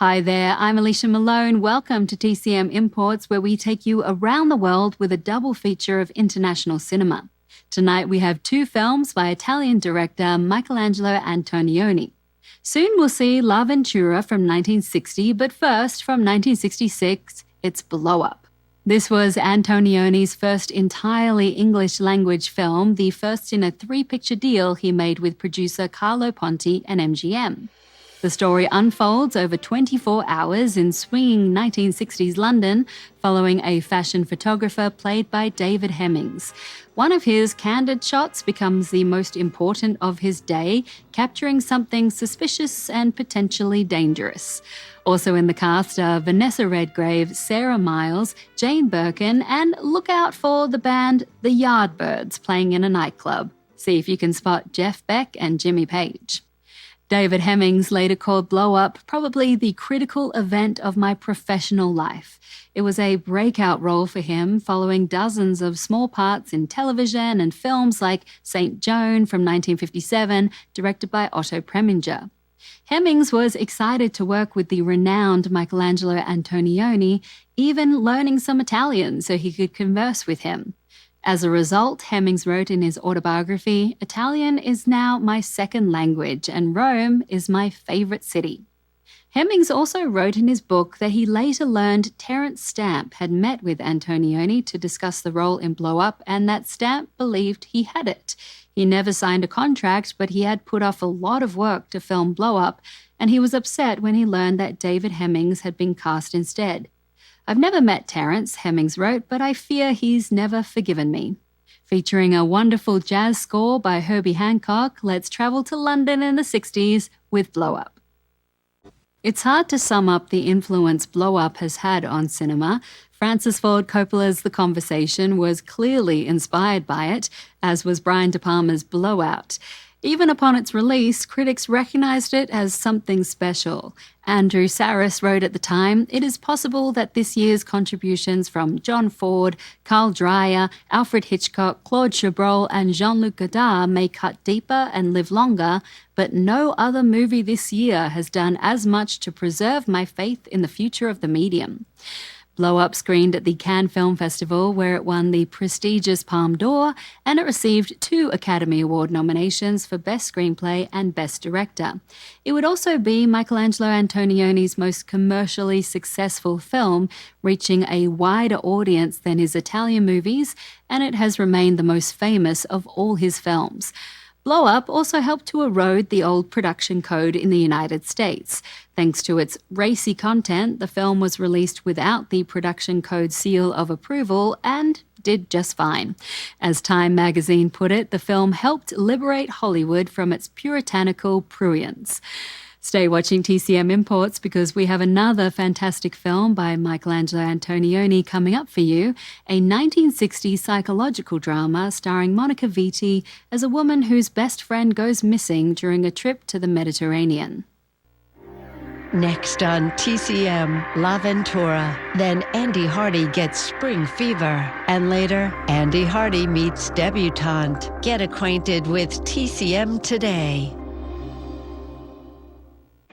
Hi there, I'm Alicia Malone. Welcome to TCM Imports, where we take you around the world with a double feature of international cinema. Tonight we have two films by Italian director Michelangelo Antonioni. Soon we'll see La Ventura from 1960, but first, from 1966, it's Blow Up. This was Antonioni's first entirely English-language film, the first in a three-picture deal he made with producer Carlo Ponti and MGM. The story unfolds over 24 hours in swinging 1960s London, following a fashion photographer played by David Hemmings. One of his candid shots becomes the most important of his day, capturing something suspicious and potentially dangerous. Also in the cast are Vanessa Redgrave, Sarah Miles, Jane Birkin, and look out for the band The Yardbirds playing in a nightclub. See if you can spot Jeff Beck and Jimmy Page. David Hemmings later called Blow Up probably the critical event of my professional life. It was a breakout role for him, following dozens of small parts in television and films like St. Joan from 1957, directed by Otto Preminger. Hemmings was excited to work with the renowned Michelangelo Antonioni, even learning some Italian so he could converse with him. As a result, Hemmings wrote in his autobiography, "Italian is now my second language, and Rome is my favorite city." Hemmings also wrote in his book that he later learned Terence Stamp had met with Antonioni to discuss the role in Blow Up, and that Stamp believed he had it. He never signed a contract, but he had put off a lot of work to film Blow Up, and he was upset when he learned that David Hemmings had been cast instead. "I've never met Terence," Hemmings wrote, "but I fear he's never forgiven me." Featuring a wonderful jazz score by Herbie Hancock, let's travel to London in the 60s with Blow Up. It's hard to sum up the influence Blow Up has had on cinema. Francis Ford Coppola's The Conversation was clearly inspired by it, as was Brian De Palma's Blowout. Even upon its release, critics recognized it as something special. Andrew Sarris wrote at the time, "It is possible that this year's contributions from John Ford, Carl Dreyer, Alfred Hitchcock, Claude Chabrol, and Jean-Luc Godard may cut deeper and live longer, but no other movie this year has done as much to preserve my faith in the future of the medium." Blow Up screened at the Cannes Film Festival, where it won the prestigious Palme d'Or, and it received 2 Academy Award nominations for Best Screenplay and Best Director. It would also be Michelangelo Antonioni's most commercially successful film, reaching a wider audience than his Italian movies, and it has remained the most famous of all his films. Blow Up also helped to erode the old production code in the United States. Thanks to its racy content, the film was released without the production code seal of approval and did just fine. As Time magazine put it, the film helped liberate Hollywood from its puritanical prurience. Stay watching TCM Imports because we have another fantastic film by Michelangelo Antonioni coming up for you, a 1960s psychological drama starring Monica Vitti as a woman whose best friend goes missing during a trip to the Mediterranean. Next on TCM, La Ventura. Then Andy Hardy gets spring fever. And later, Andy Hardy meets debutante. Get acquainted with TCM today.